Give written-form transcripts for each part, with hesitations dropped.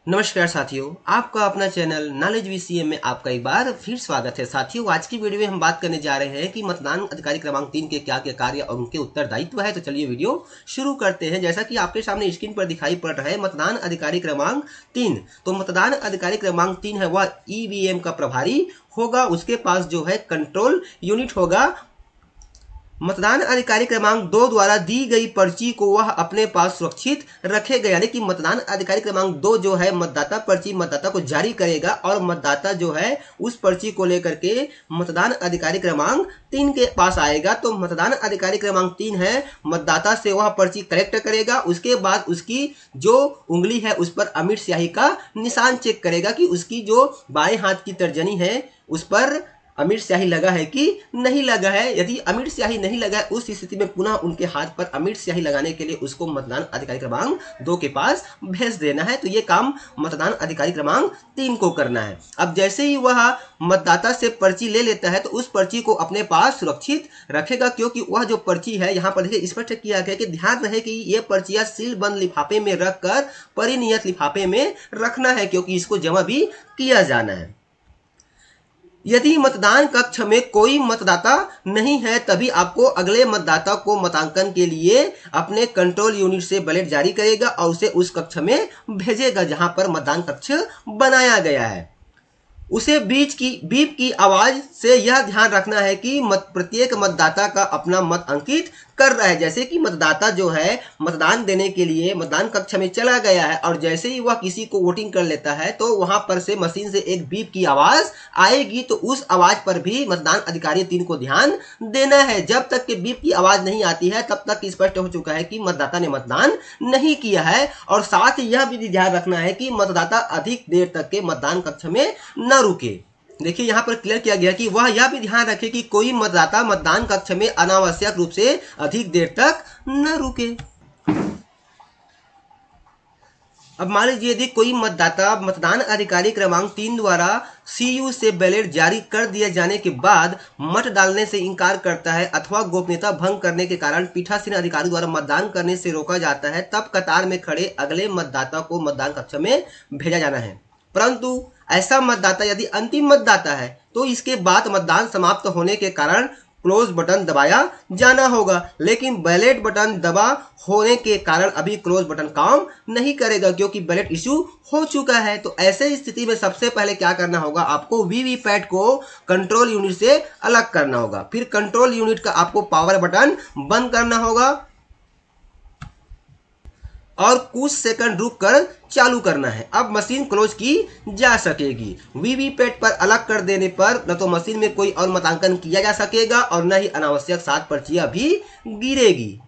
नमस्कार साथियों, आपका अपना चैनल नॉलेज वीसीएम में आपका एक बार फिर स्वागत है। साथियों, आज की वीडियो में हम बात करने जा रहे हैं कि मतदान अधिकारी क्रमांक 3 के क्या क्या कार्य और उनके उत्तरदायित्व है। तो चलिए वीडियो शुरू करते हैं। जैसा कि आपके सामने स्क्रीन पर दिखाई पड़ रहा है मतदान अधिकारी क्रमांक 3। तो मतदान अधिकारी क्रमांक 3 है वह ईवीएम का प्रभारी होगा। उसके पास जो है कंट्रोल यूनिट होगा। मतदान अधिकारी क्रमांक 2 द्वारा दी गई पर्ची को वह अपने पास सुरक्षित रखेगा। यानी कि मतदान अधिकारी क्रमांक 2 जो है मतदाता पर्ची मतदाता को जारी करेगा और मतदाता जो है उस पर्ची को लेकर के मतदान अधिकारी क्रमांक 3 के पास आएगा। तो मतदान अधिकारी क्रमांक 3 है, मतदाता से वह पर्ची कलेक्ट करेगा। उसके बाद उसकी जो उंगली है उस पर अमिट स्याही का निशान चेक करेगा कि उसकी जो बाएं हाथ की तर्जनी है उस पर अमिट स्याही लगा है कि नहीं लगा है। यदि अमिट स्याही नहीं लगा है उस स्थिति में पुनः उनके हाथ पर अमिट स्याही लगाने के लिए उसको मतदान अधिकारी क्रमांक 2 के पास भेज देना है। तो ये काम मतदान अधिकारी क्रमांक 3 को करना है। अब जैसे ही वह मतदाता से पर्ची ले लेता है तो उस पर्ची को अपने पास सुरक्षित रखेगा, क्योंकि वह जो पर्ची है यहाँ पर देखिए स्पष्ट किया गया कि ध्यान रहे कि ये पर्चियां सील बंद लिफाफे में रखकर परिनियत लिफाफे में रखना है, क्योंकि इसको जमा भी किया जाना है। यदि मतदान कक्ष में कोई मतदाता नहीं है तभी आपको अगले मतदाता को मतांकन के लिए अपने कंट्रोल यूनिट से बैलेट जारी करेगा और उसे उस कक्ष में भेजेगा जहां पर मतदान कक्ष बनाया गया है। उसे बीप की आवाज से यह ध्यान रखना है कि प्रत्येक मतदाता का अपना मत अंकित कर रहा है। जैसे कि मतदाता जो है मतदान देने के लिए मतदान कक्ष में चला गया है और जैसे ही वह किसी को वोटिंग कर लेता है तो वहां पर से मशीन से एक बीप की आवाज आएगी। तो उस आवाज पर भी मतदान अधिकारी 3 को ध्यान देना है। जब तक कि बीप की आवाज नहीं आती है तब तक स्पष्ट हो चुका है कि मतदाता ने मतदान नहीं किया है। और साथ ही यह भी ध्यान रखना है कि मतदाता अधिक देर तक के मतदान कक्ष में न रुके। देखिए यहाँ पर क्लियर किया गया कि वह यह भी ध्यान रखे कि कोई मतदाता मतदान कक्ष में अनावश्यक रूप से अधिक देर तक न रुके। अब मान लीजिए यदि कोई मतदाता मतदान अधिकारी क्रमांक 3 द्वारा सीयू से बैलेट जारी कर दिए जाने के बाद मत डालने से इंकार करता है अथवा गोपनीयता भंग करने के कारण पीठासीन अधिकारी द्वारा मतदान करने से रोका जाता है, तब कतार में खड़े अगले मतदाता को मतदान कक्ष में भेजा जाना है। परंतु ऐसा मतदाता यदि अंतिम मतदाता है तो इसके बाद मतदान समाप्त होने के कारण क्लोज बटन दबाया जाना होगा, लेकिन बैलेट बटन दबा होने के कारण अभी क्लोज बटन काम नहीं करेगा क्योंकि बैलेट इशू हो चुका है। तो ऐसे स्थिति में सबसे पहले क्या करना होगा, आपको वीवीपैट को कंट्रोल यूनिट से अलग करना होगा। फिर कंट्रोल यूनिट का आपको पावर बटन बंद करना होगा और कुछ सेकंड रुक कर चालू करना है। अब मशीन क्लोज की जा सकेगी। वीवीपैट पर अलग कर देने पर न तो मशीन में कोई और मतांकन किया जा सकेगा और न ही अनावश्यक 7 पर्चियां भी गिरेगी।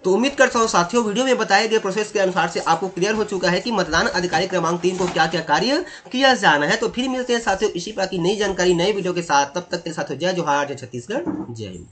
तो उम्मीद करता हूँ साथियों वीडियो में बताए गए प्रोसेस के अनुसार से आपको क्लियर हो चुका है कि मतदान अधिकारी क्रमांक 3 को क्या क्या कार्य किया जाना है। तो फिर मिलते हैं साथियों इसी प्रकार की नई जानकारी नए वीडियो के साथ। तब तक के साथ जय जोहार, जय छत्तीसगढ़, जय हिंद।